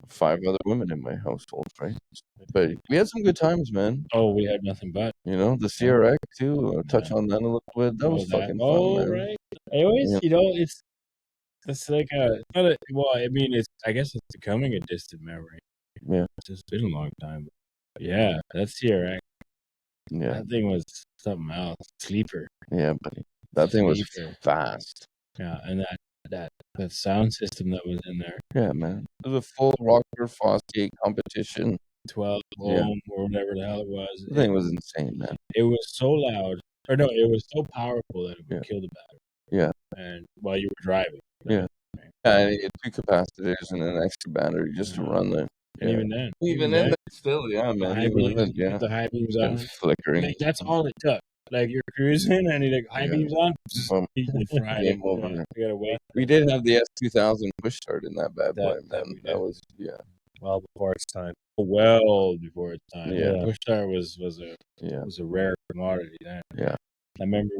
5 other women in my household, right? But we had some good times, man.
Oh, we had nothing but.
You know, the CRX too. Touch on that a little bit. That was fucking fun, man.
Right. I always,
Yeah.
you know, it's like it's not a, well, I mean, I guess it's becoming a distant memory.
Yeah.
It's just been a long time. Yeah, that's CRX.
Yeah.
That thing was something else. Sleeper.
Yeah, buddy. That thing was
Sleeper.
fast.
Yeah, and that sound system that was in there.
Yeah, man. It was a full Rocker Fosgate competition.
12
Yeah.
ohm or whatever the hell it was.
The thing was insane, man.
It was so loud, or no, it was so powerful that it would kill the battery.
Yeah.
And while you were driving.
Yeah. Yeah, and it had 2 capacitors and an extra battery just to run the.
And even then.
Even then, still, yeah,
the
man.
high
Even
beams,
then, yeah.
the high beams on.
And flickering.
Like, that's all it took. Like you're cruising and you like high beams on,
Boom.
you fry it.
Game over.
You gotta wait.
We did have the S2000 push start in that bad boy,
That
man.
we
That
did.
was,
Well before its time.
Well before its time.
Yeah.
Push start was a rare commodity then.
Yeah.
I remember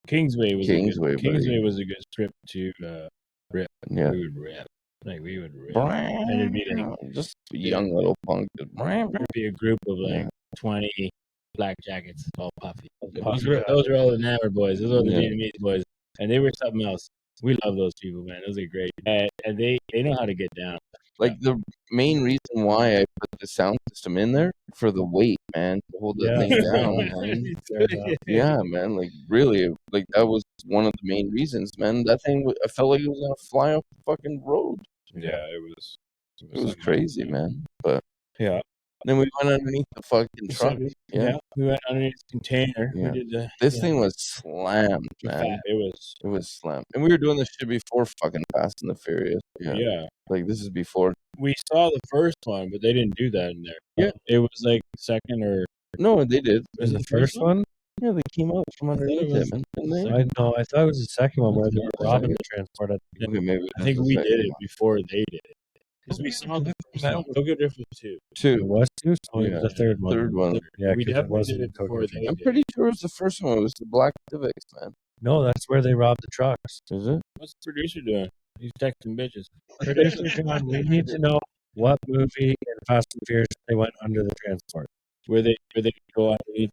Kingsway was a good strip to rip.
Yeah.
We would rip. Like we would rip. And it'd be like
just a young little punk.
There'd be a group of like 20 black jackets, all puffy.
Puffy
Those were all the Nammer boys. Those are the
Yeah.
Vietnamese boys, and they were something else. We love those people, man. Those are great, and they know how to get down.
Like the main reason why I put the sound system in there for the weight, man, to hold the thing down, man. Yeah, man. Like really, like that was one of the main reasons, man. That thing, I felt like it was gonna fly off the fucking road.
Yeah, it was.
It was crazy, man. But
yeah.
Then we went underneath the fucking truck. Yeah.
We went underneath the container.
Yeah.
We did
This thing was slammed, man.
It was
slammed. And we were doing this shit before fucking Fast and the Furious. Yeah. Like this is before.
We saw the first one, but they didn't do that in there.
Yeah.
It was like second or.
No, they did.
Was it the first one?
Yeah, they came out from underneath it, man. Didn't they?
I thought it was the second one where they were robbing the transport.
Okay, maybe.
I think we did it before they did it. Because we saw the Tokyo Drift was 2.
It was 2? So it was the third one.
Third one.
Yeah,
We
'cause it
definitely
wasn't
did it
Tokyo
before
Drift.
they
I'm
did.
pretty sure it was the first one. It was the Black Civics, man.
No, that's where they robbed the trucks.
Is it?
What's the producer doing? He's texting bitches.
Producer John, we need to know what movie in Fast and Furious they went under the transport.
Where they go underneath.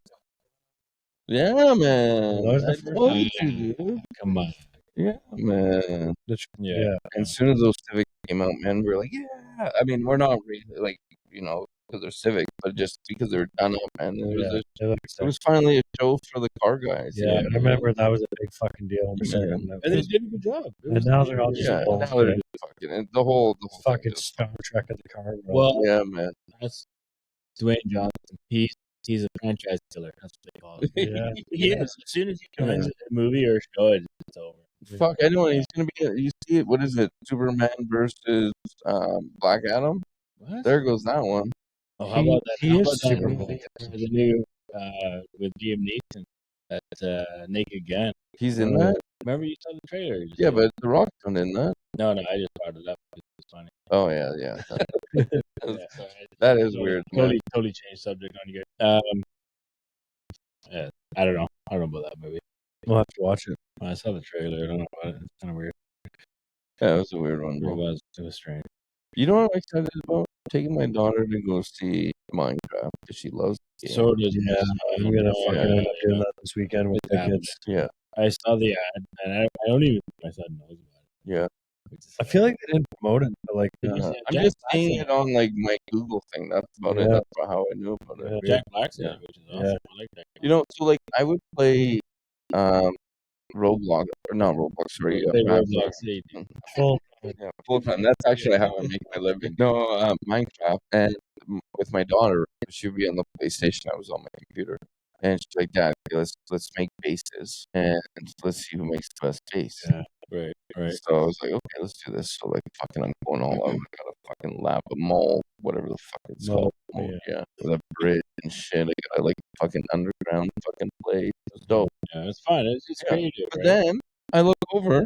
Yeah, man.
That was the
I
first
told
one.
you, dude.
Come on.
Yeah, man.
Yeah.
And as soon as those Civics came out, man, we were like, yeah. I mean, we're not really like, because they're Civic, but just because they were done up, man. It was finally a show for the car guys.
Yeah, I remember that was a big fucking deal.
And they did a good job.
And now they're all just
now
bullshit.
they're just fucking and the whole
fucking
just-
Star Trek of the car world.
Well,
yeah, man.
that's Dwayne Johnson. He's a franchise killer. That's what they call it.
Yeah.
He is. As soon as he joins a movie or a show, it's over.
Fuck, I know he's gonna be. You see it? What is it? Superman versus Black Adam.
What?
There goes that one.
Oh, how about that?
He
How
is
about that
Superman.
movie, the new with Liam Neeson, that Naked Gun?
He's in that.
Remember you saw the trailer? You just
Yeah,
said-
but The Rock's not in that.
no, I just brought it up. It's funny.
Oh yeah.
Yeah, sorry.
That is weird. Man.
Totally changed subject on you guys. Yeah, I don't know. I don't know about that movie.
We'll have to watch it.
I saw the trailer. I don't know about it. It's kind of weird.
Yeah, it was a weird one,
It
bro.
was. It was strange.
You know what I'm excited about? Taking my daughter to go see Minecraft because she loves the game.
So does
Yeah, I'm gonna fucking end up doing that this weekend with the
Yeah.
kids.
Yeah,
I saw the ad, and I don't even think my son knows about it.
yeah.
Which is
I feel like they didn't promote it, but like,
Did you see
I'm
Jack
just
Black's
seeing
in
it on like my Google thing. That's about it.
Yeah.
That's about how I knew about it.
Yeah.
Jack Black's in
Yeah.
it, which is awesome. I like that.
You know, so like I would play Roblox or not Roblox, sorry,
Play
Minecraft.
Roblox, yeah,
full.
Yeah, full time. That's actually how I make my living. No, Minecraft, and with my daughter, she'd be on the PlayStation. I was on my computer, and she's like, "Dad, let's make bases, and let's see who makes the best base."
Yeah. Right.
So I was like, "Okay, let's do this." So like, fucking, I'm going all out. I got a fucking lava mall, whatever the fuck it's
Mall,
called. Yeah, with a bridge and shit. I got like fucking underground fucking place. It was dope.
Yeah, it's fun. It's
Yeah.
creative,
But
right?
then I look over,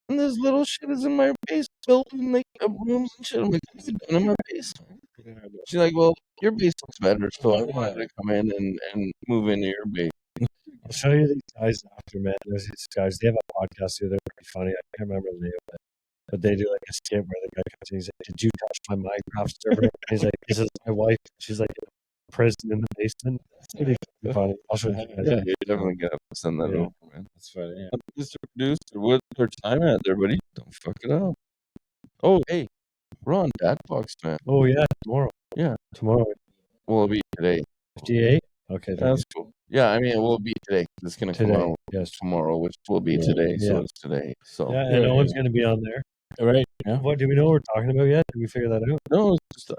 and this little shit is in my base, building like rooms and shit. I'm like, what's it doing in my base? She's like, well, your base looks better, so I wanted to come in and move into your base.
I'll show you these guys after, man. There's these guys. They have a podcast too. They're pretty funny. I can't remember the name of it, but they do like a skit where the guy comes in. He's like, "Did you touch my Minecraft server?" And he's like, "This is my wife." She's like in a prison in the basement. It's pretty fucking funny. I'll show you guys.
Yeah, you definitely gotta send that
Yeah.
over, man.
That's funny. Yeah.
Mr. Producer, what's our time at there, buddy? Don't fuck it up. Oh, hey, we're on Dadbox, man.
Oh yeah, tomorrow.
Yeah.
Tomorrow.
Well, it'll be today.
58. Okay.
That's cool. Yeah, I mean, it will be today. It's gonna come
Today.
out
Yes.
tomorrow, which will be today. So
Yeah.
it's today. So
Yeah, and Owen's gonna be on there.
Right. Yeah.
What do we know what we're talking about yet? Did we figure that out?
no, it's just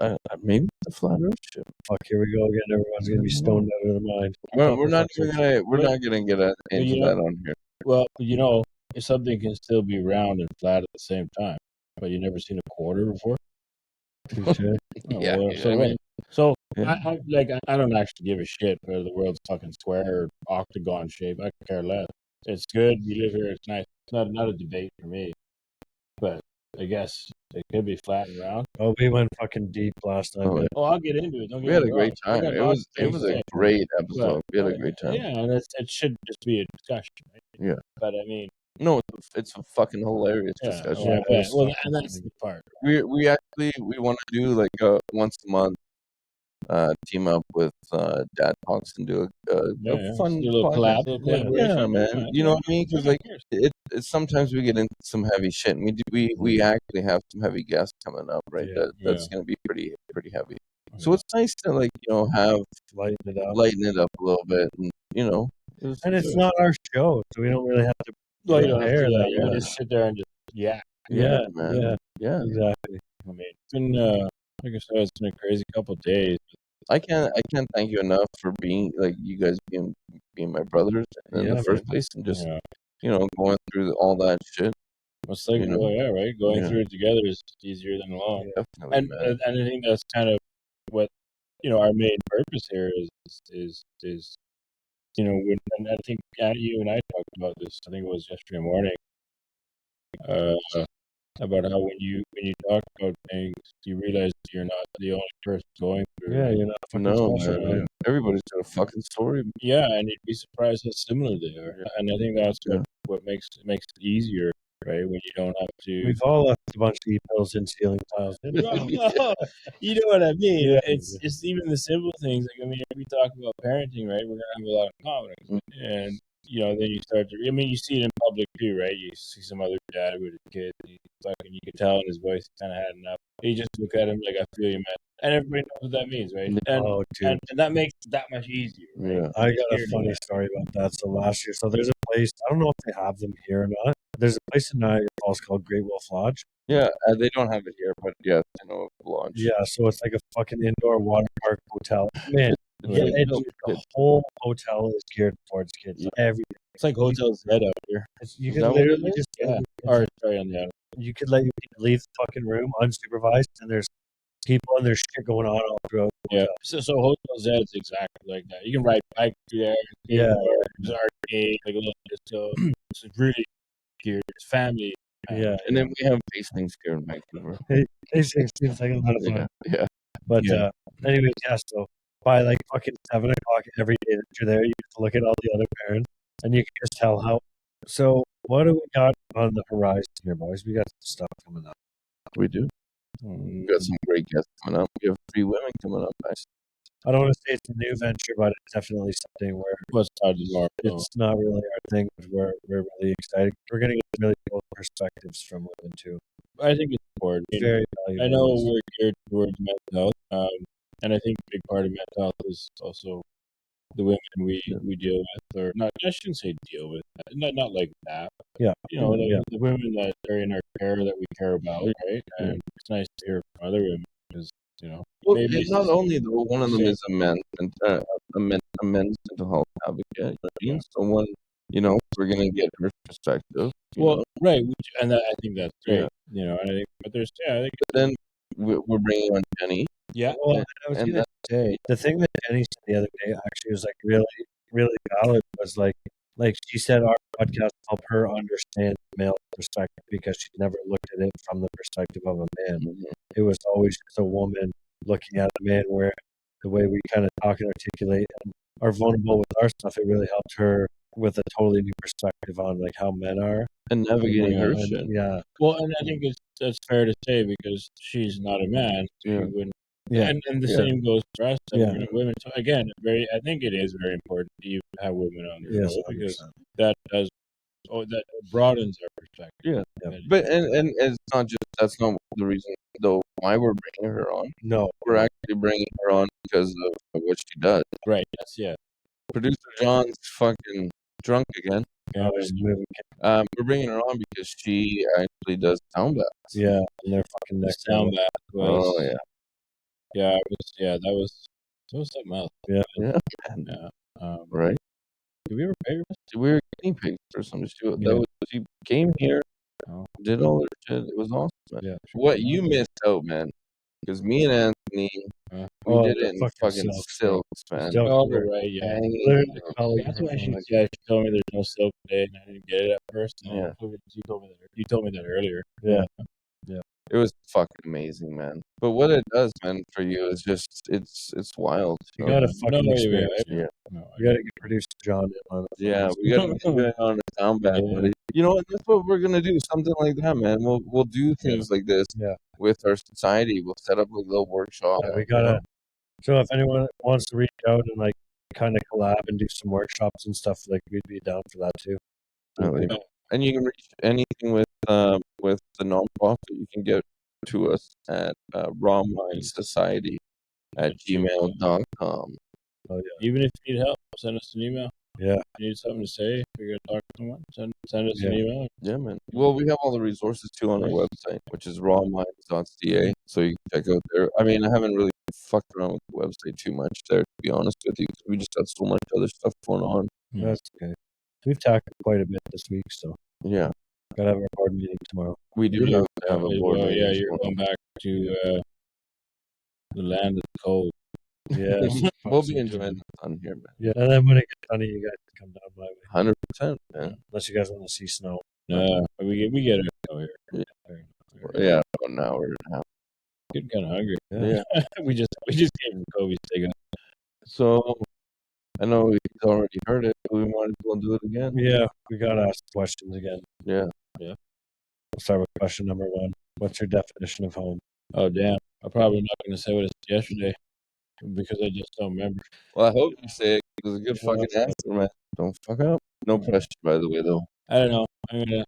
maybe the flat Earth shit.
Fuck, here we go again. Everyone's gonna be stoned out of their mind.
We're not even gonna get into
you know-
that on here.
Well, if something can still be round and flat at the same time, but you've never seen a quarter before.
Touche.
Oh,
Yeah,
well,
yeah,
so
I mean-
I I don't actually give a shit whether the world's fucking square or octagon shape. I could care less. It's good. We live here. It's nice. It's not a debate for me. But I guess it could be flat and round.
Oh, we went fucking deep last time.
Oh,
man.
Oh, I'll get into it. Don't get
We had
me
a great
wrong. I
time.
got
It
lots
was
of things to
a
say.
great episode. We had a
But,
great time.
Yeah, and it should just be a discussion, right?
Yeah.
But I mean,
No, it's a fucking hilarious
yeah,
discussion.
Yeah,
well, and that's the part.
We want to do like a once a month team up with Dad Talks and do a fun
Do a little
podcast.
collab. Little
Yeah.
collaboration.
Yeah, man. You know what I mean? Because like it's sometimes we get into some heavy shit, and we actually have some heavy guests coming up, right?
Yeah.
That's gonna be pretty heavy. So it's nice to like have
Lighten it up.
lighten it up a little bit, and
And it's not our show, so we don't really have to.
Well, you don't have
Hair,
to,
that,
you
yeah.
just sit there and just
Yeah,
man.
yeah,
Yeah.
exactly.
I mean, it's been like I said, it's been a crazy couple of days.
I can't thank you enough for being like you guys being my brothers in
Yeah,
the first
man.
place, and just
Yeah.
going through all that shit.
It's like,
You know.
well, yeah, right. Going
Yeah.
through it together is easier than alone.
Definitely,
And
man.
and I think that's kind of what our main purpose here is when, and I think you and I talked about this. I think it was yesterday morning. About how when you talk about things, you realize you're not the only person going through
Yeah,
it.
you're not fucking
No,
special,
man. Everybody's got a fucking story.
Yeah, and you'd be surprised how similar they are. And I think that's what makes it easier, right? When you don't have to.
We've all left a bunch of emails in ceiling tiles.
You know what I mean?
Yeah.
It's just even the simple things. Like, I mean, if we talk about parenting, right? We're gonna have a lot of confidence, and then you start to. I mean, you see it in public too, right? You see some other dad with a kid. You can tell in his voice he kind of had enough. You just look at him like, "I feel you, man," and everybody knows what that means, right? And
Oh, dude.
and that makes it that much easier. Right?
Yeah.
I got a
Here to
funny
there.
story about that. So last year, there's a place, I don't know if they have them here or not. There's a place in Niagara Falls called Great Wolf Lodge.
Yeah, they don't have it here, but yeah, I know of launch.
Yeah, so it's like a fucking indoor water park hotel. Man,
It's
yeah,
like
it's
no
the
kids.
whole hotel is geared towards kids. Everything.
It's like Hotel Z out here.
You
Is
could
that what it
literally
is?
just
Yeah. Or sorry, on the other.
you could let your people leave the fucking room unsupervised, and there's people and there's shit going on all throughout. the
Yeah.
hotel.
So Hotel Z is exactly like that. You can ride bike through there.
Yeah.
There's arcade, like a little disco. It's really geared. It's family.
Yeah.
And then we have tastings here in Vancouver.
It seems like a lot of fun.
Yeah.
But
Yeah.
anyways, yeah. So by like fucking 7 o'clock every day that you're there, you get to look at all the other parents, and you can just tell how. So what do we got on the horizon here, boys? We got some stuff coming up.
We do. We've got some great guests coming up. We have 3 women coming up, guys.
I don't want to say it's a new venture, but it's definitely something where
What's out the door?
it's not really our thing, but we're really excited. We're gonna get really cool perspectives from women too.
I think it's important.
Very valuable.
I know we're geared towards mental health, and I think a big part of mental health is also the women we deal with, or not. I shouldn't say deal with, not like that.
Yeah.
You know, like
Yeah.
the women that are in our care that we care about, right? And it's nice to hear from other women because
Well,
maybe
and not only though, one of them
Same.
is a men's mental health advocate. You know what I mean? So one, we're gonna get her perspective.
well, right, and I think that's great.
Yeah.
And I think, but there's, I think,
But then we're bringing on Jenny.
yeah,
Well,
and-
I was
and
gonna say the thing that Jenny said the other day actually was like really, really valid. Was like she said our podcast helped her understand the male perspective because she'd never looked at it from the perspective of a man. It was always just a woman looking at a man, where the way we kind of talk and articulate and are vulnerable with our stuff, it really helped her with a totally new perspective on like how men are.
and navigating her
And,
shit.
yeah.
well, and I think that's fair to say because she's not a man, so
Yeah.
she wouldn't.
Yeah.
And the
Yeah.
same goes for us. That
Yeah.
we're women. So again, I think it is very important to even have women on the
Yes,
show because
100%.
that broadens our perspective.
Yeah.
Yeah.
But and it's not just that's not the reason though why we're bringing her on.
No.
We're actually bringing her on because of what she does.
Right. Yes. Yeah.
Producer John's fucking drunk again.
I was moving.
We're bringing her on because she actually does sound baths.
Yeah, and they're fucking
The
next level.
sound bath was.
Oh yeah.
Yeah. It was. Yeah. That was something else.
Yeah.
Yeah.
Right.
Did we ever pay her?
We were guinea pigs or something.
Yeah.
She came here,
Oh.
did all her shit. It was awesome. Man.
Yeah.
What you missed out, man, because me and Anthony, we
Oh,
did
the
it in
fucking
fucking
silks,
silks, man.
Silks.
Oh,
were
right. Yeah.
Hanging
literally
out.
calling
That's
her
why
phone, like,
she told me there's no silk today, and I didn't get it at first.
Yeah.
You told me that. You told me that earlier.
Yeah.
It was fucking amazing, man. But what it does, man, for you is just it's wild.
You
know?
gotta
No,
fucking
yeah,
experience.
yeah.
No,
You gotta get producer John in on it.
Yeah, we gotta get it on the sound bath,
Yeah.
buddy. You know what? That's what we're gonna do. Something like that, man. We'll do things like this
Yeah.
with our society. We'll set up like little workshops.
Yeah, we gotta. So if anyone wants to reach out and like kind of collab and do some workshops and stuff, like we'd be down for that too.
Definitely. And you can reach anything with the nonprofit. You can get to us at rawmindsociety at gmail.com.
Oh yeah.
Even if you need help, send us an email.
Yeah.
If you need something to say, if you're gonna talk to someone, send us an
Yeah.
email.
Yeah, man. Well, we have all the resources too on our website, which is rawminds.ca. So you can check out there. I mean, I haven't really fucked around with the website too much there, to be honest with you. We just got so much other stuff going on.
That's okay. We've tackled quite a bit this week, so
Yeah,
gotta have our board meeting tomorrow.
we do have to have a board
Well,
meeting.
yeah, you're going back to the land of the cold.
Yeah.
We'll be enjoying the sun here, man.
Yeah, and then when it gets sunny, you guys can come down my way.
100%, man.
Unless you guys want to see snow.
We get it out here.
Yeah, about an hour and a half.
Getting kind of hungry.
Yeah.
we just came from Kobe's steak.
So, I know he's already heard it, but we might as well do it again.
Yeah, we gotta ask questions again.
Yeah.
We'll start with question number 1. What's your definition of home?
Oh damn! I'm probably not going to say what it said yesterday because I just don't remember.
Well, I hope you say it. It was a good fucking answer, man. Don't fuck up. No pressure, by the way, though.
I don't know. I'm gonna.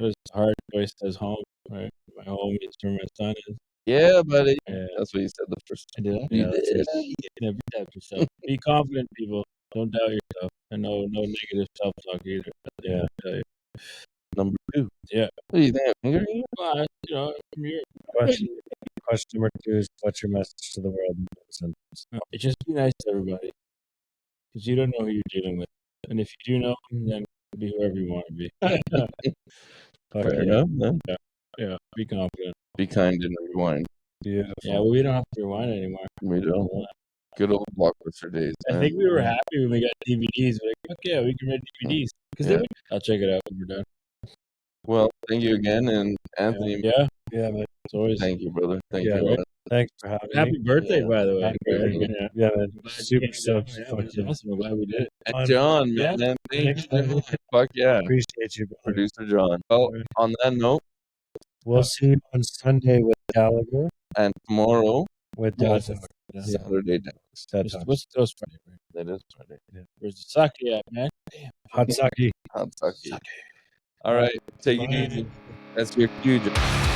This hard voice says home. Right, my home is where my son is.
Yeah, buddy.
Yeah.
That's what you said the first
I did.
You
Yeah,
did.
You never doubt yourself. Be confident, people. Don't doubt yourself. And no negative self-talk either.
Yeah.
Number 2.
Yeah.
What do you think? I'm angry?
Well, from your
Question number 2 is what's your message to the world in one sentence?
it's just be nice to everybody because you don't know who you're dealing with. And if you do know him, then be whoever you want to be.
Okay,
Fair enough, man.
Yeah, be confident.
Be kind and rewind.
beautiful.
Yeah, well, we don't have to rewind anymore.
We don't. Good old Blockbuster days,
I
man.
think we were happy when we got DVDs. We're like, okay, we can rent DVDs because
Yeah.
I'll check it out when we're done.
Well, thank you again, and Anthony,
Yeah,
Yeah, man.
it's always
thank you, brother. Thank
Yeah,
you.
right. Thanks for having
happy
me.
birthday,
Yeah.
by the way.
Happy birthday.
Yeah.
Yeah, man.
Glad you
Super
came
stoked.
down. Yeah,
Fuck
it was
yeah.
awesome. I'm glad we did it.
And John,
Yeah.
man, thank
Thanks,
you.
man.
Fuck yeah,
Appreciate you, brother.
producer John. Well, on that note,
We'll see you on Sunday with Gallagher.
and tomorrow,
With
Yeah,
Dad.
Yeah.
Saturday Talks.
Dad
What's,
Talks.
what's those Friday? Right?
That is Friday.
Where's the sake at, man?
Hot sake.
Hot sake. All right, take it easy. That's your cue, John.